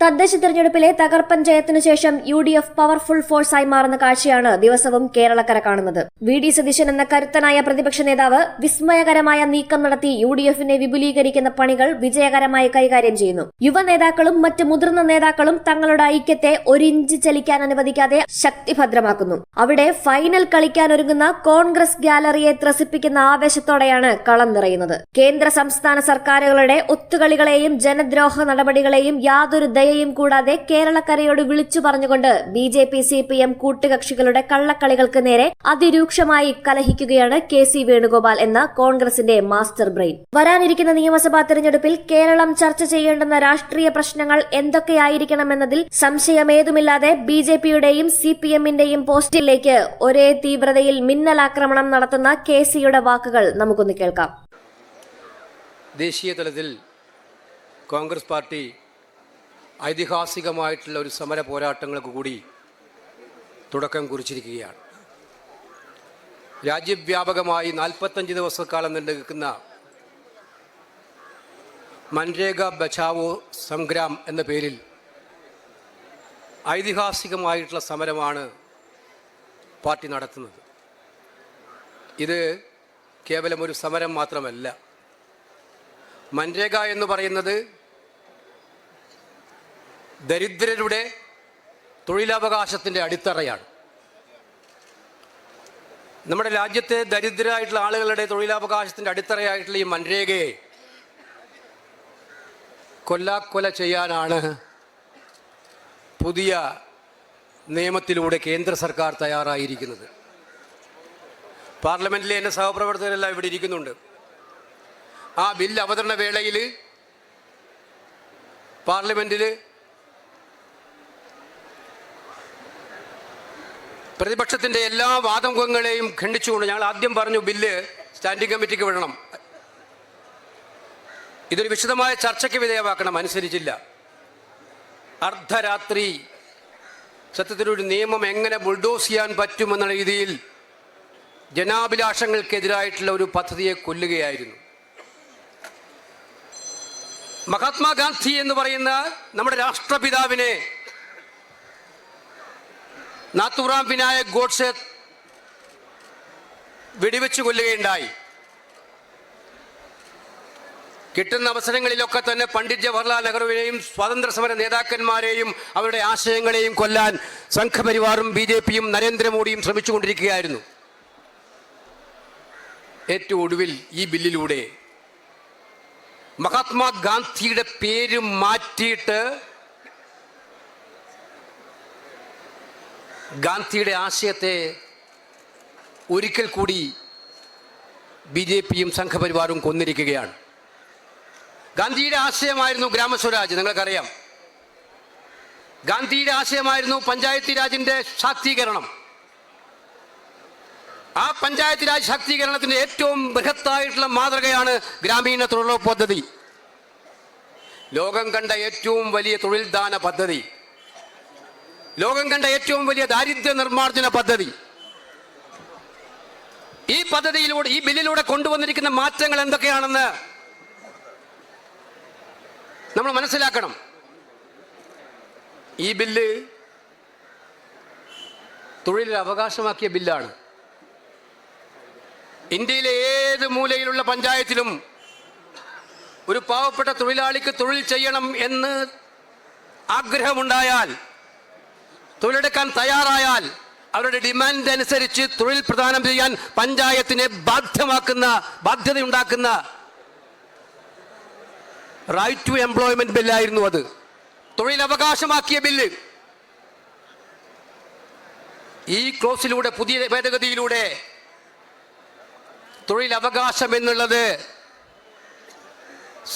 തദ്ദേശ തിരഞ്ഞെടുപ്പിലെ തകർപ്പൻ ജയത്തിനു ശേഷം UDF പവർഫുൾ ഫോഴ്സായി മാറുന്ന കാഴ്ചയാണ് ദിവസവും കേരളക്കര കാണുന്നത്. VD സതീശൻ എന്ന കരുത്തനായ പ്രതിപക്ഷ നേതാവ് വിസ്മയകരമായ നീക്കം നടത്തി UDFനെ വിപുലീകരിക്കുന്ന പണികൾ വിജയകരമായി കൈകാര്യം ചെയ്യുന്നു. യുവ നേതാക്കളും മറ്റ് മുതിർന്ന നേതാക്കളും തങ്ങളുടെ ഐക്യത്തെ ഒരിഞ്ച് ചലിക്കാൻ അനുവദിക്കാതെ ശക്തിഭദ്രമാക്കുന്നു. അവിടെ ഫൈനൽ കളിക്കാനൊരുങ്ങുന്ന കോൺഗ്രസ് ഗ്യാലറിയെ ത്രസിപ്പിക്കുന്ന ആവേശത്തോടെയാണ് കളം നിറയുന്നത്. കേന്ദ്ര സംസ്ഥാന സർക്കാരുകളുടെ ഒത്തുകളികളെയും ജനദ്രോഹ നടപടികളെയും യാതൊരു ദയയും കൂടാതെ കേരളക്കരയോട് വിളിച്ചു പറഞ്ഞുകൊണ്ട് BJP CPM കൂട്ടുകക്ഷികളുടെ കള്ളക്കളികൾക്ക് നേരെ അതിരൂക്ഷമായി കലഹിക്കുകയാണ് KC വേണുഗോപാൽ എന്ന കോൺഗ്രസിന്റെ മാസ്റ്റർ ബ്രെയിൻ. വരാനിരിക്കുന്ന നിയമസഭാ തെരഞ്ഞെടുപ്പിൽ കേരളം ചർച്ച ചെയ്യേണ്ടുന്ന രാഷ്ട്രീയ പ്രശ്നങ്ങൾ എന്തൊക്കെയായിരിക്കണമെന്നതിൽ സംശയമേതുമില്ലാതെ BJPയുടെയും CPMന്റെയും പോസ്റ്റിലേക്ക് ഒരേ തീവ്രതയിൽ മിന്നലാക്രമണം നടത്തുന്ന KCയുടെ വാക്കുകൾ നമുക്കൊന്ന് കേൾക്കാം. ദേശീയ തലത്തിൽ കോൺഗ്രസ് പാർട്ടി ഐതിഹാസികമായിട്ടുള്ള ഒരു സമര പോരാട്ടങ്ങൾക്ക് കൂടി തുടക്കം കുറിച്ചിരിക്കുകയാണ്. രാജ്യവ്യാപകമായി 45 ദിവസക്കാലം നീണ്ടു നിൽക്കുന്ന മൻരേഗ ബച്ചാവോ സംഗ്രാം എന്ന പേരിൽ ഐതിഹാസികമായിട്ടുള്ള സമരമാണ് പാർട്ടി നടത്തുന്നത്. ഇത് കേവലം ഒരു സമരം മാത്രമല്ല. മൻരേഗ എന്ന് പറയുന്നത് ദരിദ്രരുടെ തൊഴിലവകാശത്തിൻ്റെ അടിത്തറയാണ്. നമ്മുടെ രാജ്യത്തെ ദരിദ്രരായിട്ടുള്ള ആളുകളുടെ തൊഴിലവകാശത്തിൻ്റെ അടിത്തറയായിട്ടുള്ള ഈ മൻരേഗയെ കൊല്ലാക്കൊല ചെയ്യാനാണ് പുതിയ നിയമത്തിലൂടെ കേന്ദ്ര സർക്കാർ തയ്യാറായിരിക്കുന്നത്. പാർലമെൻറ്റിലെ എൻ്റെ സഹപ്രവർത്തകരെല്ലാം ഇവിടെ ഇരിക്കുന്നുണ്ട്. ആ ബില്ല് അവതരണ വേളയിൽ പാർലമെൻറ്റിൽ പ്രതിപക്ഷത്തിൻ്റെ എല്ലാ വാദമുഖങ്ങളെയും ഖണ്ഡിച്ചുകൊണ്ട് ഞങ്ങൾ ആദ്യം പറഞ്ഞു ബില്ല് സ്റ്റാൻഡിംഗ് കമ്മിറ്റിക്ക് വിടണം, ഇതൊരു വിശദമായ ചർച്ചയ്ക്ക് വിധേയമാക്കണം. അനുസരിച്ചില്ല. അർദ്ധരാത്രി സത്യത്തിലൊരു നിയമം എങ്ങനെ ബുൾഡോസ് ചെയ്യാൻ പറ്റുമെന്ന രീതിയിൽ ജനാഭിലാഷങ്ങൾക്കെതിരായിട്ടുള്ള ഒരു പദ്ധതിയെ കൊല്ലുകയായിരുന്നു. മഹാത്മാഗാന്ധി എന്ന് പറയുന്ന നമ്മുടെ രാഷ്ട്രപിതാവിനെ നാഥുറാം വിനായക് ഗോഡ്സെ വെടിവെച്ച് കൊല്ലുകയുണ്ടായി. കിട്ടുന്ന അവസരങ്ങളിലൊക്കെ തന്നെ പണ്ഡിറ്റ് ജവഹർലാൽ നെഹ്റുവിനെയും സ്വാതന്ത്ര്യ സമര നേതാക്കന്മാരെയും അവരുടെ ആശയങ്ങളെയും കൊല്ലാൻ സംഘപരിവാറും BJPയും നരേന്ദ്രമോദിയും ശ്രമിച്ചുകൊണ്ടിരിക്കുകയായിരുന്നു. ഏറ്റവും ഒടുവിൽ ഈ ബില്ലിലൂടെ മഹാത്മാഗാന്ധിയുടെ പേര് മാറ്റിയിട്ട് ഗാന്ധിയുടെ ആശയത്തെ ഒരിക്കൽ കൂടി BJPയും സംഘപരിവാറും കൊന്നിരിക്കുകയാണ്. ഗാന്ധിയുടെ ആശയമായിരുന്നു ഗ്രാമസ്വരാജ്, നിങ്ങൾക്കറിയാം. ഗാന്ധിയുടെ ആശയമായിരുന്നു പഞ്ചായത്തി രാജിൻ്റെ ശാക്തീകരണം. ആ പഞ്ചായത്ത് രാജ് ശാക്തീകരണത്തിൻ്റെ ഏറ്റവും ബൃഹത്തായിട്ടുള്ള മാതൃകയാണ് ഗ്രാമീണ തൊഴിലുറപ്പ് പദ്ധതി. ലോകം കണ്ട ഏറ്റവും വലിയ തൊഴിൽ ദാന പദ്ധതി, ലോകം കണ്ട ഏറ്റവും വലിയ ദാരിദ്ര്യ നിർമ്മാർജ്ജന പദ്ധതി. ഈ പദ്ധതിയിലൂടെ, ഈ ബില്ലിലൂടെ കൊണ്ടുവന്നിരിക്കുന്ന മാറ്റങ്ങൾ എന്തൊക്കെയാണെന്ന് നമ്മൾ മനസ്സിലാക്കണം. ഈ ബില്ല് തൊഴിൽ അവകാശമാക്കിയ ബില്ലാണ്. ഇന്ത്യയിലെ ഏത് മൂലയിലുള്ള പഞ്ചായത്തിലും ഒരു പാവപ്പെട്ട തൊഴിലാളിക്ക് തൊഴിൽ ചെയ്യണം എന്ന് ആഗ്രഹമുണ്ടായാൽ, തൊഴിലെടുക്കാൻ തയ്യാറായാൽ, അവരുടെ ഡിമാൻഡ് അനുസരിച്ച് തൊഴിൽ പ്രദാനം ചെയ്യാൻ പഞ്ചായത്തിനെ ബാധ്യതയുണ്ടാക്കുന്ന റൈറ്റ് ടു എംപ്ലോയ്മെന്റ് ബില്ലായിരുന്നു അത്. തൊഴിലവകാശമാക്കിയ ബില്ല്. ഈ ക്ലോസിലൂടെ, പുതിയ ഭേദഗതിയിലൂടെ തൊഴിലവകാശം എന്നുള്ളത്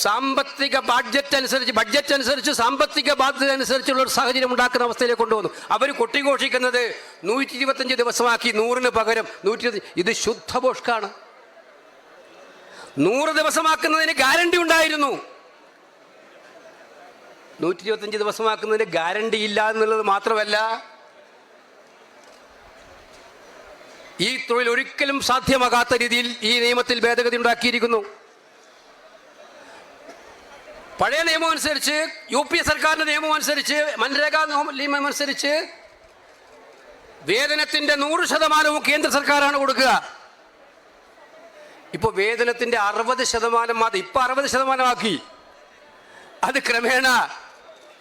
സാമ്പത്തിക ബഡ്ജറ്റ് അനുസരിച്ച് സാമ്പത്തിക ബാധ്യത അനുസരിച്ചുള്ള ഒരു സാഹചര്യം ഉണ്ടാക്കുന്ന അവസ്ഥയിലേക്ക് കൊണ്ടുവന്നു. അവർ കൊട്ടിഘോഷിക്കുന്നത് 125 ദിവസമാക്കി, 100-ന് പകരം 120. ഇത് ശുദ്ധഭോഷ്കാണ്. 100 ദിവസമാക്കുന്നതിന് ഗ്യാരണ്ടി ഉണ്ടായിരുന്നു. 125 ദിവസമാക്കുന്നതിന് ഗ്യാരണ്ടി ഇല്ല എന്നുള്ളത് മാത്രമല്ല, ഈ തൊഴിൽ ഒരിക്കലും സാധ്യമാകാത്ത രീതിയിൽ ഈ നിയമത്തിൽ ഭേദഗതി ഉണ്ടാക്കിയിരിക്കുന്നു. പഴയ നിയമം അനുസരിച്ച്, UP സർക്കാരിന്റെ നിയമം അനുസരിച്ച്, മൻരേഗ നിയമം അനുസരിച്ച് വേതനത്തിന്റെ 100% കേന്ദ്ര സർക്കാരാണ് കൊടുക്കുക. ഇപ്പൊ വേതനത്തിന്റെ 60% മാത്രം, ഇപ്പൊ 60% ആക്കി. അത് ക്രമേണ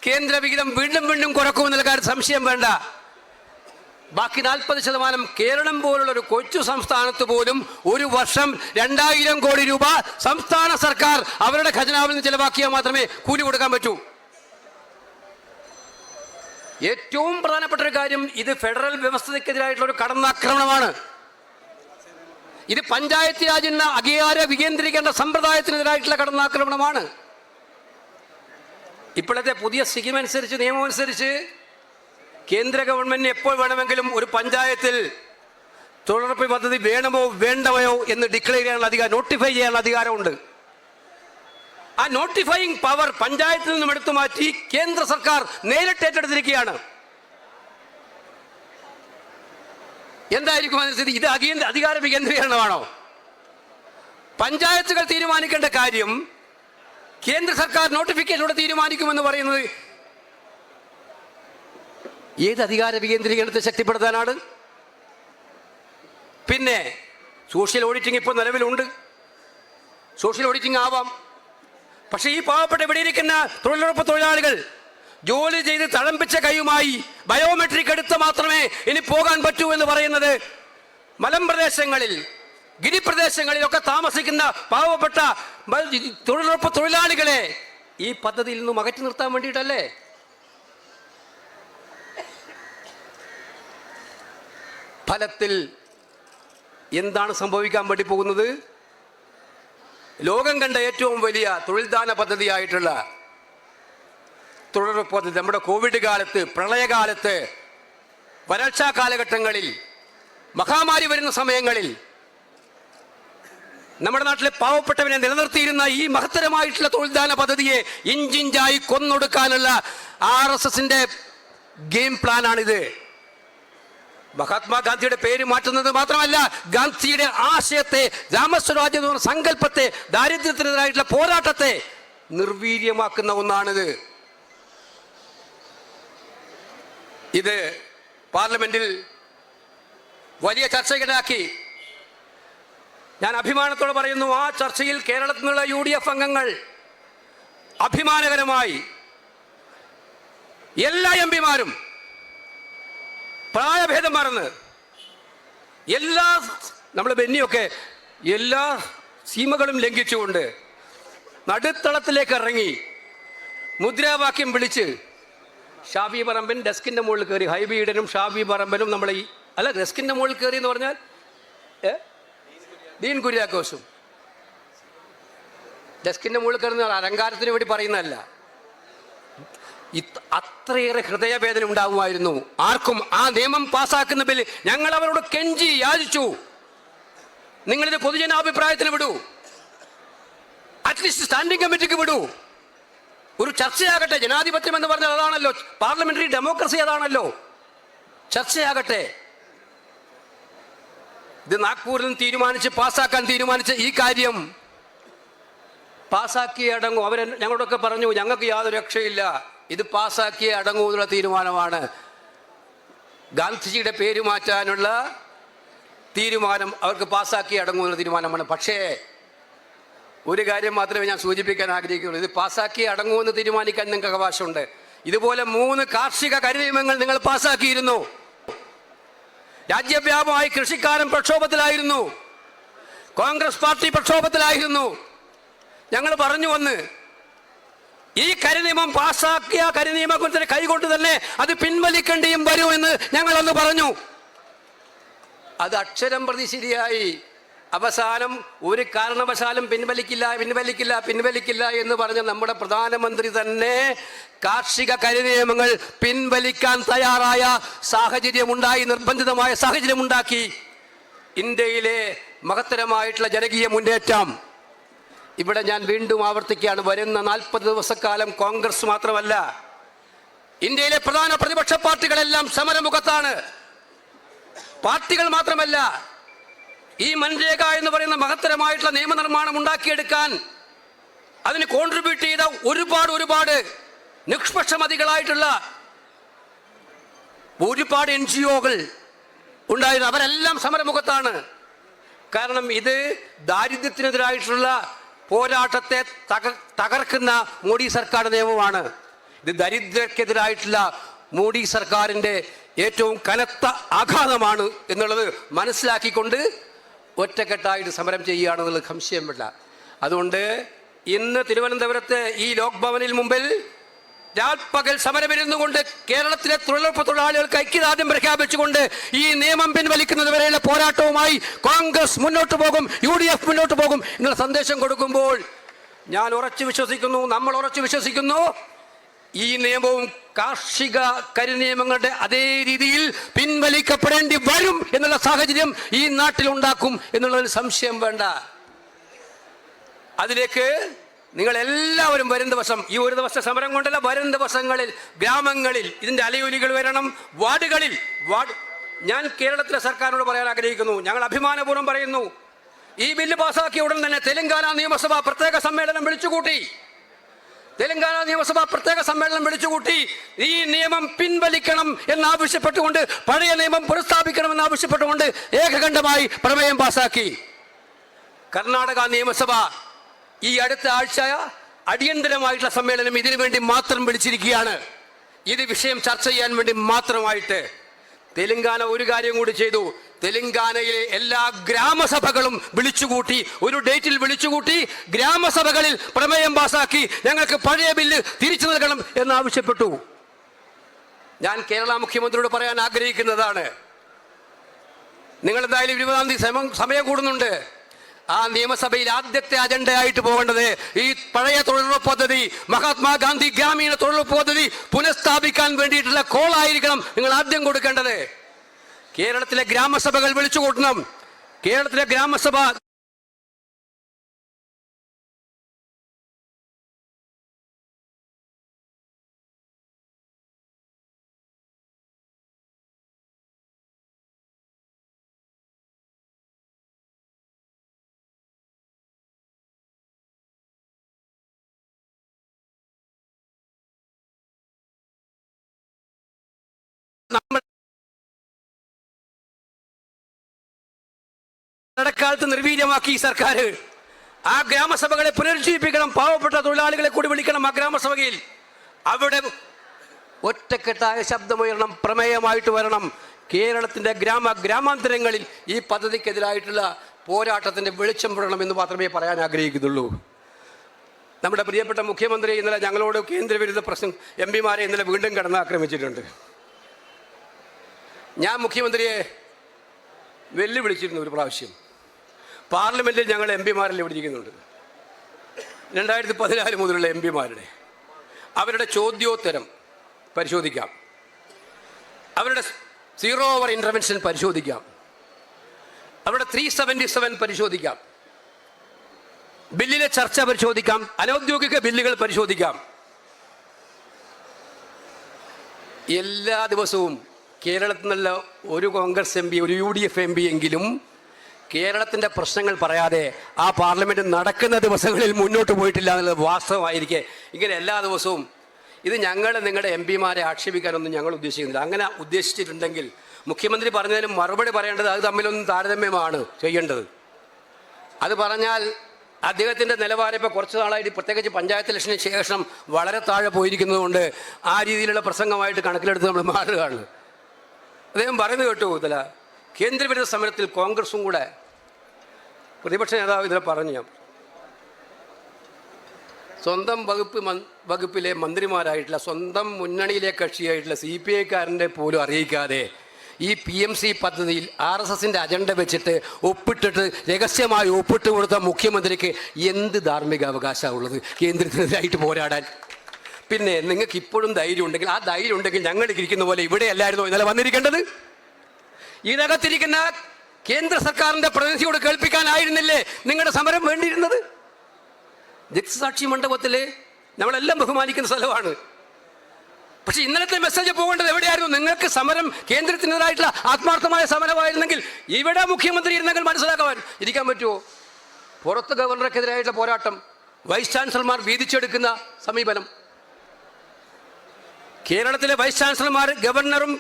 കേന്ദ്ര വിഹിതം വീണ്ടും വീണ്ടും കുറക്കുമെന്നുള്ള കാര്യം സംശയം വേണ്ട. ബാക്കി 40%. കേരളം പോലുള്ള ഒരു കൊച്ചു സംസ്ഥാനത്ത് പോലും ഒരു വർഷം 2000 കോടി രൂപ സംസ്ഥാന സർക്കാർ അവരുടെ ഖജനാവിൽ നിന്ന് ചെലവാക്കിയാൽ മാത്രമേ കൂലി കൊടുക്കാൻ പറ്റൂ. ഏറ്റവും പ്രധാനപ്പെട്ട ഒരു കാര്യം, ഇത് ഫെഡറൽ വ്യവസ്ഥയ്ക്കെതിരായിട്ടുള്ള ഒരു കടന്നാക്രമണമാണ്. ഇത് പഞ്ചായത്ത് രാജ് എന്ന അധികാര വികേന്ദ്രീകരണ സമ്പ്രദായത്തിനെതിരായിട്ടുള്ള കടന്നാക്രമണമാണ്. ഇപ്പോഴത്തെ പുതിയ സ്കീം അനുസരിച്ച്, നിയമം അനുസരിച്ച് കേന്ദ്ര ഗവൺമെന്റിന് എപ്പോൾ വേണമെങ്കിലും ഒരു പഞ്ചായത്തിൽ തൊഴിലുറപ്പ് പദ്ധതി വേണമോ വേണ്ടവയോ എന്ന് ഡിക്ലെയർ ചെയ്യാനുള്ള അധികാരം, നോട്ടിഫൈ ചെയ്യാനുള്ള അധികാരമുണ്ട്. ആ നോട്ടിഫൈയിങ് പവർ പഞ്ചായത്തിൽ നിന്നും എടുത്തു മാറ്റി കേന്ദ്ര സർക്കാർ നേരിട്ട് ഏറ്റെടുത്തിരിക്കുകയാണ്. എന്തായിരിക്കും അതിന്? ഇത് അധികാര വികേന്ദ്രീകരണമാണോ? പഞ്ചായത്തുകൾ തീരുമാനിക്കേണ്ട കാര്യം കേന്ദ്ര സർക്കാർ നോട്ടിഫിക്കേഷനോടെ തീരുമാനിക്കുമെന്ന് പറയുന്നത് ഏത് അധികാര വികേന്ദ്രീകരണത്തെ ശക്തിപ്പെടുത്താനാണ്? പിന്നെ സോഷ്യൽ ഓഡിറ്റിംഗ് ഇപ്പോൾ നിലവിലുണ്ട്. സോഷ്യൽ ഓഡിറ്റിംഗ് ആവാം. പക്ഷേ ഈ പാവപ്പെട്ട ഇവിടെ ഇരിക്കുന്ന തൊഴിലുറപ്പ് തൊഴിലാളികൾ ജോലി ചെയ്ത് തഴമ്പിച്ച കൈയുമായി ബയോമെട്രിക് എടുത്ത് മാത്രമേ ഇനി പോകാൻ പറ്റൂ എന്ന് പറയുന്നത് മലമ്പ്രദേശങ്ങളിൽ, ഗിരിപ്രദേശങ്ങളിലൊക്കെ താമസിക്കുന്ന പാവപ്പെട്ട തൊഴിലുറപ്പ് തൊഴിലാളികളെ ഈ പദ്ധതിയിൽ നിന്നും അകറ്റി നിർത്താൻ വേണ്ടിയിട്ടല്ലേ? ഫലത്തിൽ എന്താണ് സംഭവിക്കാൻ വേണ്ടി പോകുന്നത്? ലോകം കണ്ട ഏറ്റവും വലിയ തൊഴിൽദാന പദ്ധതിയായിട്ടുള്ള തൊഴിലുറപ്പ് പദ്ധതി നമ്മുടെ കോവിഡ് കാലത്ത്, പ്രളയകാലത്ത്, വരൾച്ചാ കാലഘട്ടങ്ങളിൽ, മഹാമാരി വരുന്ന സമയങ്ങളിൽ നമ്മുടെ നാട്ടിലെ പാവപ്പെട്ടവനെ നിലനിർത്തിയിരുന്ന ഈ മഹത്തരമായിട്ടുള്ള തൊഴിൽദാന പദ്ധതിയെ ഇഞ്ചിഞ്ചായി കൊന്നൊടുക്കാനുള്ള RSSന്റെ ഗെയിം പ്ലാനാണിത്. മഹാത്മാഗാന്ധിയുടെ പേര് മാറ്റുന്നത് മാത്രമല്ല, ഗാന്ധിയുടെ ആശയത്തെ, രാമസ്വരാജ്യം എന്ന് പറഞ്ഞ സങ്കല്പത്തെ, ദാരിദ്ര്യത്തിനെതിരായിട്ടുള്ള പോരാട്ടത്തെ നിർവീര്യമാക്കുന്ന ഒന്നാണിത്. ഇത് പാർലമെന്റിൽ വലിയ ചർച്ചയിലാക്കി. ഞാൻ അഭിമാനത്തോടെ പറയുന്നു, ആ ചർച്ചയിൽ കേരളത്തിൽ നിന്നുള്ള UDF അംഗങ്ങൾ അഭിമാനകരമായി എല്ലാ MP-മാരും പ്രായഭേദം മറന്ന് നമ്മൾ ബെന്നിയൊക്കെ എല്ലാ സീമകളും ലംഘിച്ചുകൊണ്ട് നടുത്തളത്തിലേക്ക് ഇറങ്ങി മുദ്രാവാക്യം വിളിച്ച് ഷാഫി പറമ്പൻ ഡെസ്കിൻ്റെ മുകളിൽ കയറി, ഹൈബി ഈഡനും ഷാഫി പറമ്പനും നമ്മളെ ഡെസ്കിൻ്റെ മുകളിൽ കയറി എന്ന് പറഞ്ഞാൽ ഡീൻ കുര്യാക്കോസും ഡെസ്കിൻ്റെ മുകളിൽ കയറുന്ന അലങ്കാരത്തിന് വേണ്ടി പറയുന്നതല്ല. അത്രയേറെ ഹൃദയവേദന ഉണ്ടാകുമായിരുന്നു ആർക്കും. ആ നിയമം പാസ്സാക്കുന്ന ബില്ല് ഞങ്ങൾ അവരോട് കെഞ്ചി യാചിച്ചു, നിങ്ങളിത് പൊതുജനാഭിപ്രായത്തിന് വിടൂ, അറ്റ്ലീസ്റ്റ് സ്റ്റാൻഡിംഗ് കമ്മിറ്റിക്ക് വിടൂ, ഒരു ചർച്ചയാകട്ടെ. ജനാധിപത്യം എന്ന് പറഞ്ഞാൽ അതാണല്ലോ, പാർലമെന്ററി ഡെമോക്രസി അതാണല്ലോ, ചർച്ചയാകട്ടെ. ഇത് നാഗ്പൂരിൽ തീരുമാനിച്ച് പാസ്സാക്കാൻ തീരുമാനിച്ച ഈ കാര്യം പാസ്സാക്കിയേ അടങ്ങൂ. ഞങ്ങളോടൊക്കെ പറഞ്ഞു, ഞങ്ങൾക്ക് യാതൊരു രക്ഷയില്ല, ഇത് പാസ്സാക്കിയേ അടങ്ങൂ എന്നുള്ള തീരുമാനമാണ്. ഗാന്ധിജിയുടെ പേര് മാറ്റാനുള്ള തീരുമാനം അവർക്ക് പാസ്സാക്കിയേ അടങ്ങൂ എന്നുള്ള തീരുമാനമാണ്. പക്ഷേ ഒരു കാര്യം മാത്രമേ ഞാൻ സൂചിപ്പിക്കാൻ ആഗ്രഹിക്കുള്ളൂ, ഇത് പാസ്സാക്കിയേ അടങ്ങൂ എന്ന് തീരുമാനിക്കാൻ നിങ്ങൾക്ക് അവകാശമുണ്ട്. ഇതുപോലെ 3 കാർഷിക കരിനിയമങ്ങൾ നിങ്ങൾ പാസ്സാക്കിയിരുന്നു. രാജ്യവ്യാപകമായി കൃഷിക്കാരൻ പ്രക്ഷോഭത്തിലായിരുന്നു, കോൺഗ്രസ് പാർട്ടി പ്രക്ഷോഭത്തിലായിരുന്നു. ഞങ്ങൾ പറഞ്ഞു വന്ന് ഈ കരിനിയമം പാസ്സാക്കിയ കരിനിയമത്തിന് കൈകൊണ്ട് തന്നെ അത് പിൻവലിക്കേണ്ടിയും വരുമെന്ന് ഞങ്ങളൊന്ന് പറഞ്ഞു. അത് അക്ഷരം പ്രതി ശരിയായി. അവസാനം ഒരു കാരണവശാലും പിൻവലിക്കില്ല എന്ന് പറഞ്ഞ നമ്മുടെ പ്രധാനമന്ത്രി തന്നെ കാർഷിക കരിനിയമങ്ങൾ പിൻവലിക്കാൻ തയ്യാറായ സാഹചര്യമുണ്ടായി, നിർബന്ധിതമായ സാഹചര്യമുണ്ടാക്കി. ഇന്ത്യയിലെ മഹത്തരമായിട്ടുള്ള ജനകീയ മുന്നേറ്റം ഇവിടെ ഞാൻ വീണ്ടും ആവർത്തിക്കുകയാണ്. വരുന്ന 40 ദിവസക്കാലം കോൺഗ്രസ് മാത്രമല്ല, ഇന്ത്യയിലെ പ്രധാന പ്രതിപക്ഷ പാർട്ടികളെല്ലാം സമരമുഖത്താണ്. പാർട്ടികൾ മാത്രമല്ല, ഈ മൻരേഗ എന്ന് പറയുന്ന മഹത്തരമായിട്ടുള്ള നിയമനിർമ്മാണം ഉണ്ടാക്കിയെടുക്കാൻ അതിന് കോൺട്രിബ്യൂട്ട് ചെയ്ത ഒരുപാട് നിഷ്പക്ഷമതികളായിട്ടുള്ള ഒരുപാട് NGOകൾ ഉണ്ടായിരുന്നു. അവരെല്ലാം സമരമുഖത്താണ്. കാരണം ഇത് ദാരിദ്ര്യത്തിനെതിരായിട്ടുള്ള പോരാട്ടത്തെ തകർക്കുന്ന മോഡി സർക്കാർ നിയമമാണ്. ഇത് ദരിദ്രർക്കെതിരായിട്ടുള്ള മോഡി സർക്കാരിൻ്റെ ഏറ്റവും കനത്ത ആഘാതമാണ് എന്നുള്ളത് മനസ്സിലാക്കിക്കൊണ്ട് ഒറ്റക്കെട്ടായിട്ട് സമരം ചെയ്യുകയാണെന്നുള്ളത് സംശയം വേണ്ട. അതുകൊണ്ട് ഇന്ന് തിരുവനന്തപുരത്ത് ഈ ലോക് ഭവനിൽ മുമ്പിൽ രാത്പകൽ സമരമിരുന്നു കൊണ്ട് കേരളത്തിലെ തൊഴിലുറപ്പ് തൊഴിലാളികൾക്ക് ഐക്യദാർഢ്യം പ്രഖ്യാപിച്ചുകൊണ്ട് ഈ നിയമം പിൻവലിക്കുന്നതുവരെയുള്ള പോരാട്ടവുമായി കോൺഗ്രസ് മുന്നോട്ട് പോകും, UDF മുന്നോട്ട് പോകും എന്നുള്ള സന്ദേശം കൊടുക്കുമ്പോൾ ഞാൻ ഉറച്ചു വിശ്വസിക്കുന്നു, നമ്മൾ ഉറച്ചു വിശ്വസിക്കുന്നു, ഈ നിയമവും കാർഷിക കരിനിയമങ്ങളുടെ അതേ രീതിയിൽ പിൻവലിക്കപ്പെടേണ്ടി വരും എന്നുള്ള സാഹചര്യം ഈ നാട്ടിൽ ഉണ്ടാക്കും എന്നുള്ളതിൽ സംശയം വേണ്ട. അതിലേക്ക് നിങ്ങൾ എല്ലാവരും വരും ദിവസം, ഈ ഒരു ദിവസത്തെ സമരം കൊണ്ടല്ല, വരും ദിവസങ്ങളിൽ ഗ്രാമങ്ങളിൽ ഇതിൻ്റെ അലയൊലികൾ വരണം. വാർഡുകളിൽ ഞാൻ കേരളത്തിലെ സർക്കാരിനോട് പറയാൻ ആഗ്രഹിക്കുന്നു, ഞങ്ങൾ അഭിമാനപൂർവ്വം പറയുന്നു, ഈ ബില്ല് പാസ്സാക്കിയ ഉടൻ തന്നെ തെലങ്കാന നിയമസഭ പ്രത്യേക സമ്മേളനം വിളിച്ചുകൂട്ടി. ഈ നിയമം പിൻവലിക്കണം എന്നാവശ്യപ്പെട്ടുകൊണ്ട്, പഴയ നിയമം പുനഃസ്ഥാപിക്കണം എന്നാവശ്യപ്പെട്ടുകൊണ്ട് ഏകകണ്ഠമായി പ്രമേയം പാസാക്കി. കർണാടക നിയമസഭ ഈ അടുത്ത ആഴ്ച അടിയന്തരമായിട്ടുള്ള സമ്മേളനം ഇതിനു വേണ്ടി മാത്രം വിളിച്ചിരിക്കുകയാണ്. ഇത് വിഷയം ചർച്ച ചെയ്യാൻ വേണ്ടി മാത്രമായിട്ട്. തെലങ്കാന ഒരു കാര്യം കൂടി ചെയ്തു. തെലങ്കാനയിലെ എല്ലാ ഗ്രാമസഭകളും വിളിച്ചുകൂട്ടി, ഒരു ഡേറ്റിൽ വിളിച്ചുകൂട്ടി ഗ്രാമസഭകളിൽ പ്രമേയം പാസാക്കി ഞങ്ങൾക്ക് പഴയ ബില്ല് തിരിച്ചു നൽകണം എന്നാവശ്യപ്പെട്ടു. ഞാൻ കേരള മുഖ്യമന്ത്രിയോട് പറയാൻ ആഗ്രഹിക്കുന്നതാണ്, നിങ്ങൾ എന്തായാലും 20-ാം തീയതി സമയം കൂടുന്നുണ്ട്. ആ നിയമസഭയിൽ ആദ്യത്തെ അജണ്ടയായിട്ട് പോകേണ്ടത് ഈ പഴയ തൊഴിലുറപ്പ് പദ്ധതി, മഹാത്മാഗാന്ധി ഗ്രാമീണ തൊഴിലുറപ്പ് പദ്ധതി പുനഃസ്ഥാപിക്കാൻ വേണ്ടിയിട്ടുള്ള കോളായിരിക്കണം നിങ്ങൾ ആദ്യം കൊടുക്കേണ്ടത്. കേരളത്തിലെ ഗ്രാമസഭകൾ വിളിച്ചു കൂട്ടണം. കേരളത്തിലെ ഗ്രാമസഭ ഇടക്കാലത്ത് നിർവീര്യമാക്കി ഈ സർക്കാർ. ആ ഗ്രാമസഭകളെ പുനരുജ്ജീവിപ്പിക്കണം. പാവപ്പെട്ട തൊഴിലാളികളെ കൂടി വിളിക്കണം ആ ഗ്രാമസഭയിൽ. അവിടെ ഒറ്റക്കെട്ടായ ശബ്ദമുയരണം, പ്രമേയമായിട്ട് വരണം. കേരളത്തിൻ്റെ ഗ്രാമാന്തരങ്ങളിൽ ഈ പദ്ധതിക്കെതിരായിട്ടുള്ള പോരാട്ടത്തിൻ്റെ വെളിച്ചം വിടണമെന്ന് മാത്രമേ പറയാൻ ആഗ്രഹിക്കുന്നുള്ളൂ. നമ്മുടെ പ്രിയപ്പെട്ട മുഖ്യമന്ത്രി ഇന്നലെ ഞങ്ങളോട് കേന്ദ്രവിരുദ്ധ പ്രശ്നം MP-മാരെ ഇന്നലെ വീണ്ടും കടന്നാക്രമിച്ചിട്ടുണ്ട്. ഞാൻ മുഖ്യമന്ത്രിയെ വെല്ലുവിളിച്ചിരുന്നു ഒരു പ്രാവശ്യം. പാർലമെൻറ്റിൽ ഞങ്ങൾ MP-മാരെല്ലാം ഇവിടെ ഇരിക്കുന്നുണ്ട്. 2014 മുതലുള്ള MP-മാരുടെ അവരുടെ ചോദ്യോത്തരം പരിശോധിക്കാം, അവരുടെ 0 ഓവർ ഇൻ്റർവെൻഷൻ പരിശോധിക്കാം, അവരുടെ 377 പരിശോധിക്കാം, ബില്ലിലെ ചർച്ച പരിശോധിക്കാം, അനൗദ്യോഗിക ബില്ലുകൾ പരിശോധിക്കാം. എല്ലാ ദിവസവും കേരളത്തിൽ നിന്നുള്ള ഒരു കോൺഗ്രസ് MP, ഒരു UDF MP എങ്കിലും കേരളത്തിൻ്റെ പ്രശ്നങ്ങൾ പറയാതെ ആ പാർലമെൻറ്റ് നടക്കുന്ന ദിവസങ്ങളിൽ മുന്നോട്ട് പോയിട്ടില്ല എന്നുള്ളത് വാസ്തവമായിരിക്കെ ഇങ്ങനെ എല്ലാ ദിവസവും ഇത് ഞങ്ങൾ നിങ്ങളുടെ MP-മാരെ ആക്ഷേപിക്കാനൊന്നും ഞങ്ങൾ ഉദ്ദേശിക്കുന്നില്ല. അങ്ങനെ ഉദ്ദേശിച്ചിട്ടുണ്ടെങ്കിൽ മുഖ്യമന്ത്രി പറഞ്ഞതിന് മറുപടി പറയേണ്ടത് അത് തമ്മിലൊന്നും താരതമ്യമാണ് ചെയ്യേണ്ടത്. അത് പറഞ്ഞാൽ അദ്ദേഹത്തിൻ്റെ നിലവാരം ഇപ്പോൾ കുറച്ച് നാളായിട്ട് പ്രത്യേകിച്ച് പഞ്ചായത്ത് ഇലക്ഷന് ശേഷം വളരെ താഴെ പോയിരിക്കുന്നതുകൊണ്ട് ആ രീതിയിലുള്ള പ്രസംഗമായിട്ട് കണക്കിലെടുത്ത് നമ്മൾ മാറുകയാണ്. അദ്ദേഹം പറയുന്നത് കേട്ടു, ഇതില കേന്ദ്രവിരുദ്ധ സമരത്തിൽ കോൺഗ്രസും കൂടെ പ്രതിപക്ഷ നേതാവ് ഇതിൽ പറഞ്ഞു, ഞാൻ സ്വന്തം വകുപ്പിലെ മന്ത്രിമാരായിട്ടുള്ള സ്വന്തം മുന്നണിയിലെ കക്ഷിയായിട്ടുള്ള CPI-കാരൻ്റെ പോലും അറിയിക്കാതെ ഈ PMC പദ്ധതിയിൽ RSSൻ്റെ അജണ്ട വെച്ചിട്ട് ഒപ്പിട്ടിട്ട് രഹസ്യമായി ഒപ്പിട്ട് കൊടുത്ത മുഖ്യമന്ത്രിക്ക് എന്ത് ധാർമ്മിക അവകാശമുള്ളത് കേന്ദ്രത്തിനെതിരായിട്ട് പോരാടാൻ? പിന്നെ നിങ്ങൾക്ക് ഇപ്പോഴും ധൈര്യം ഉണ്ടെങ്കിൽ, ആ ധൈര്യം ഉണ്ടെങ്കിൽ ഞങ്ങൾ ഇരിക്കുന്ന പോലെ ഇവിടെ അല്ലായിരുന്നോ ഇന്നലെ വന്നിരിക്കേണ്ടത്? ഇതിനകത്തിരിക്കുന്ന കേന്ദ്ര സർക്കാരിൻ്റെ പ്രതിനിധിയോട് കേൾപ്പിക്കാനായിരുന്നില്ലേ നിങ്ങളുടെ സമരം വേണ്ടിയിരുന്നത്? രക്തസാക്ഷി മണ്ഡപത്തിൽ നമ്മളെല്ലാം ബഹുമാനിക്കുന്ന സ്ഥലമാണ്. പക്ഷെ ഇന്നലത്തെ മെസ്സേജ് പോകേണ്ടത് എവിടെയായിരുന്നു? നിങ്ങൾക്ക് സമരം കേന്ദ്രത്തിനെതിരായിട്ടുള്ള ആത്മാർത്ഥമായ സമരമായിരുന്നെങ്കിൽ ഇവിടെ മുഖ്യമന്ത്രി ഇരുന്നെങ്കിൽ മനസ്സിലാക്കാൻ ഇരിക്കാൻ പറ്റുമോ? പുറത്ത് ഗവർണർക്കെതിരായിട്ടുള്ള പോരാട്ടം, വൈസ് ചാൻസലർമാർ വീതിച്ചെടുക്കുന്ന സമീപനം. കേരളത്തിലെ വൈസ് ചാൻസലർമാർ ഗവർണറും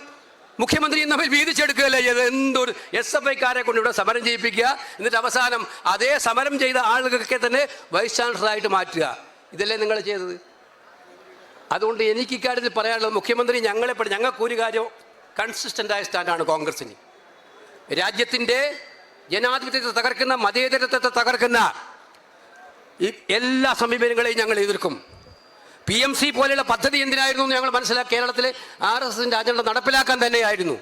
മുഖ്യമന്ത്രിയും തമ്മിൽ വീതിച്ചെടുക്കുകയല്ലേ ചെയ്ത്. എന്തൊരു SFIക്കാരെ കൊണ്ട് ഇവിടെ സമരം ചെയ്യിപ്പിക്കുക, എന്നിട്ട് അവസാനം അതേ സമരം ചെയ്ത ആളുകൾക്കെ തന്നെ വൈസ് ചാൻസലറായിട്ട് മാറ്റുക. ഇതല്ലേ നിങ്ങൾ ചെയ്തത്? അതുകൊണ്ട് എനിക്ക് ഇക്കാര്യത്തിൽ പറയാനുള്ളത്, മുഖ്യമന്ത്രി ഞങ്ങൾക്കൊരു കാര്യം കൺസിസ്റ്റൻ്റായ സ്റ്റാൻഡാണ് കോൺഗ്രസിന്. രാജ്യത്തിൻ്റെ ജനാധിപത്യത്തെ തകർക്കുന്ന, മതേതരത്വത്തെ തകർക്കുന്ന ഈ എല്ലാ സമീപനങ്ങളെയും ഞങ്ങൾ എതിർക്കും. PMC പോലെയുള്ള പദ്ധതി എന്തിനായിരുന്നു എന്ന് ഞങ്ങൾ മനസ്സിലാക്കി. കേരളത്തിലെ RSSൻ്റെ അജണ്ട നടപ്പിലാക്കാൻ തന്നെയായിരുന്നു.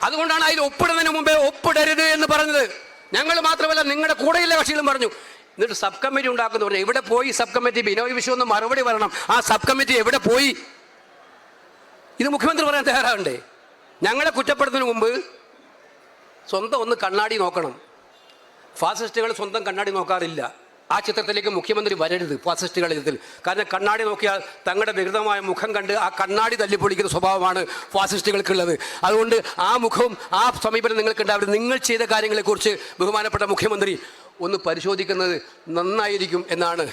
അതുകൊണ്ടാണ് അതിൽ ഒപ്പിടുന്നതിന് മുമ്പേ ഒപ്പിടരുത് എന്ന് പറഞ്ഞത്. ഞങ്ങൾ മാത്രമല്ല, നിങ്ങളുടെ കൂടെയുള്ള കക്ഷികളും പറഞ്ഞു. എന്നിട്ട് സബ് കമ്മിറ്റി ഉണ്ടാക്കുന്നു പറഞ്ഞു. എവിടെ പോയി സബ് കമ്മിറ്റി? ബിനോയ് വിശ്വം ഒന്ന് മറുപടി പറയണം. ആ സബ് കമ്മിറ്റി എവിടെ പോയി? ഇത് മുഖ്യമന്ത്രി പറയാൻ തയ്യാറാകണ്ടേ? ഞങ്ങളെ കുറ്റപ്പെടുന്നതിന് മുമ്പ് സ്വന്തം ഒന്ന് കണ്ണാടി നോക്കണം. ഫാസിസ്റ്റുകൾ സ്വന്തം കണ്ണാടി നോക്കാറില്ല. ആ ചിത്രത്തിലേക്ക് മുഖ്യമന്ത്രി വരരുത്, ഫാസിസ്റ്റുകളുടെ ഇതിൽ. കാരണം കണ്ണാടി നോക്കിയാൽ തങ്ങളുടെ വികൃതമായ മുഖം കണ്ട് ആ കണ്ണാടി തല്ലിപ്പൊളിക്കുന്ന സ്വഭാവമാണ് ഫാസിസ്റ്റുകൾക്കുള്ളത്. അതുകൊണ്ട് ആ മുഖവും ആ സമീപനം നിങ്ങൾക്കുണ്ടാവരുത്. നിങ്ങൾ ചെയ്ത കാര്യങ്ങളെക്കുറിച്ച് ബഹുമാനപ്പെട്ട മുഖ്യമന്ത്രി ഒന്ന് പരിശോധിക്കുന്നത് നന്നായിരിക്കും എന്നാണ്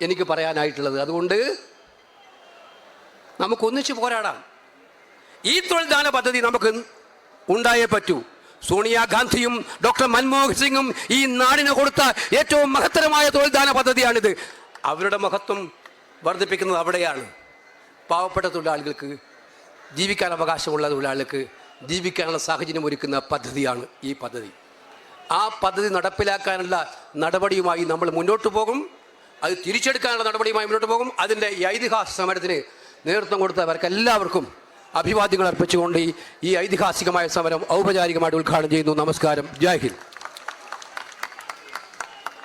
എനിക്ക് പറയാനായിട്ടുള്ളത്. അതുകൊണ്ട് നമുക്കൊന്നിച്ച് പോരാടാം. ഈ തൊഴിൽദാന പദ്ധതി നമുക്ക് ഉണ്ടായേ പറ്റൂ. സോണിയാഗാന്ധിയും ഡോക്ടർ മൻമോഹൻ സിംഗും ഈ നാടിന് കൊടുത്ത ഏറ്റവും മഹത്തരമായ തൊഴിൽദാന പദ്ധതിയാണിത്. അവരുടെ മഹത്വം വർദ്ധിപ്പിക്കുന്നത് അവിടെയാണ്. പാവപ്പെട്ട തൊഴിലാളികൾക്ക്, ജീവിക്കാൻ അവകാശമുള്ള തൊഴിലാളികൾക്ക് ജീവിക്കാനുള്ള സാഹചര്യം ഒരുക്കുന്ന പദ്ധതിയാണ് ഈ പദ്ധതി. ആ പദ്ധതി നടപ്പിലാക്കാനുള്ള നടപടിയുമായി നമ്മൾ മുന്നോട്ട് പോകും. അത് തിരിച്ചെടുക്കാനുള്ള നടപടിയുമായി മുന്നോട്ട് പോകും. അതിൻ്റെ ഈ ഐതിഹാസിക സമരത്തിന് നേതൃത്വം കൊടുത്തവർക്ക് എല്ലാവർക്കും അഭിവാദ്യങ്ങൾ അർപ്പിച്ചുകൊണ്ട് ഈ ഐതിഹാസികമായ സമരം ഔപചാരികമായിട്ട് ഉദ്ഘാടനം ചെയ്യുന്നു. നമസ്കാരം. ജയ് ഹിന്ദ്.